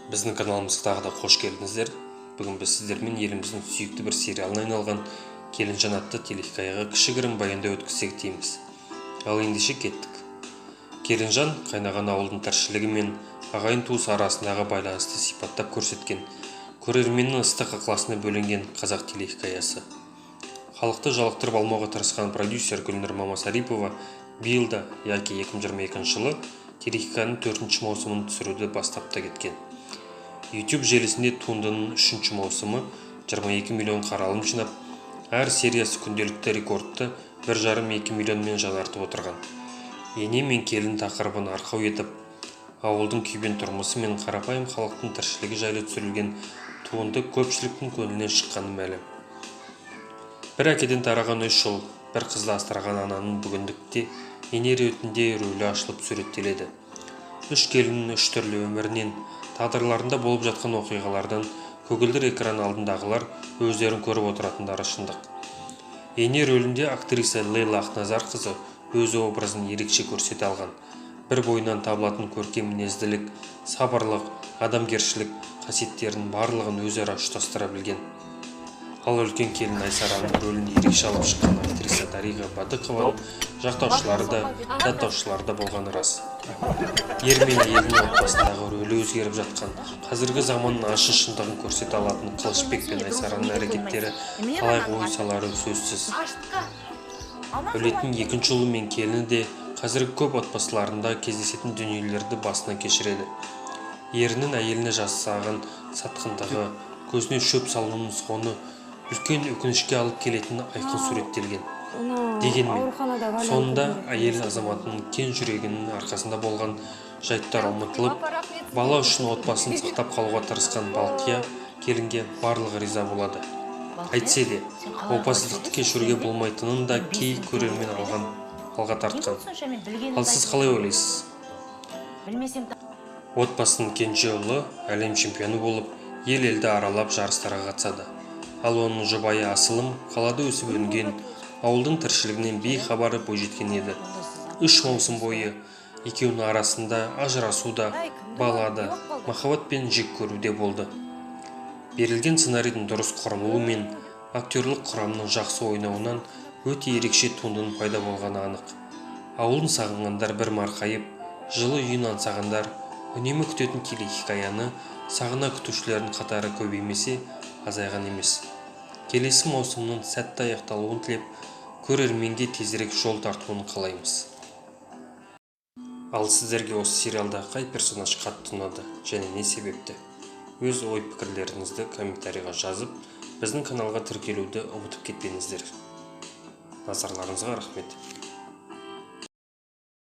Біздің каналымызға тағы да қош келдіңіздер. Бүгін біз сіздермен еліміздің сүйікті бір сериалына айналған Келінжан атты телехикаяға кішігірім баяндау өткізсек дейміз. Ал ендеше кеттік. Келінжан қайнаған ауылдың тіршілігі мен ағайын туыс арасындағы байланысты сипаттап көрсеткен, көрерменнің ыстық ықыласына бөленген қазақ телехикаясы. Халықты жалықтырып алмауға тырысқан продюсер Гүлнұр Мамасарипова биыл да, яки 2022 жылы телехикаяның 4-ші маусымын түсіруді бастап та кеткен. YouTube желісінде туындының 3-ші маусымы 22 миллион қаралым жинап, әр сериясы күнделікті рекордты 1,5-2 миллионмен жаңартып отырған. Ене мен келін тақырыбын арқау етіп, ауылдың күйбең тұрмысы мен қарапайым халықтың тіршілігі жайлы түсірілген туынды көпшіліктің көңілінен шыққаны мәлім. Бір әкеден тараған 3 жыл, бір қызды асыраған ананың бүгіндікте ене ретінде рөлі ашылып суреттеледі. 3 келіннің 3 түрлі өмірінен, тағдырларында болып жатқан оқиғалардан көгілдір экран алдындағылар өздерін көріп отыратындары шындық. Ене рөлінде актриса Лейла Ақназарқызы өз образын ерекше көрсете алған. Бір бойынан табылатын көркем мінезділік, сабырлық, адамгершілік қасиеттерінің барлығын өзара ұштастыра білген. Ал үлкен келін Айсараның рөлін ерекше алып шыққан актриса Дариға Бадықованың жақтаушылары да, даттаушылары да болғаны рас. Ер мен әйелдің отбасындағы рөлі өзгеріп жатқан, қазіргі заманның ащы шындығын көрсете алатын Қылышбек пен Айсараның әрекеттері қалай ой салары сөзсіз. Өлетін 2-ші ұлы мен келіні де қазіргі көп отбасыларында кездесетін дүниелерді басынан кешіреді. Ерінің әйеліне жасаған сатқындығы, көзіне шөп салуының соны үлкен өкінішке алып келетіні айқын суреттелген. Дегенмен, сонында әйел азаматының кен жүрегінің арқасында болған жайттар ұмытылып, бала үшін отбасын сақтап қалуға тырысқан Балқия келінге барлығы риза болады. Әйтсе де, опасыздықты кешіруге болмайтынын да кей көрермен алға тартқан. Ал сіз қалай ойлайсыз? Отбасының кенже ұлы әлем чемпионы болып, ел-елді аралап жарыстарға қатысады. Ал оның жұбайы Асылым қалада өсіп өнген, ауылдың тіршілігінен бейхабары бойжеткен еді. 3 маусым бойы екеуінің арасында ажырасуда, балада, махаббат пен жек көруде болды. Берілген сценарийдің дұрыс құрылуы мен актерлік құрамның жақсы ойнауынан өте ерекше туындының пайда болғаны анық. Ауылын сағынғандар бір марқайып, жылы үйін аңсағандар үнемі күтетін телехикаяны сағына күтушілердің қатары көбеймесе, азайған емес. Келесі маусымның сәтті аяқталуын тілеп, көрерменге тезірек жол тартуын қалаймыз. Ал сіздерге осы сериалда қай персонаж қатты ұнады және не себепті? Өз ой-пікірлеріңізді комментарийға жазып, біздің каналға тіркелуді ұмытып кетпеңіздер. Назарларыңызға рахмет.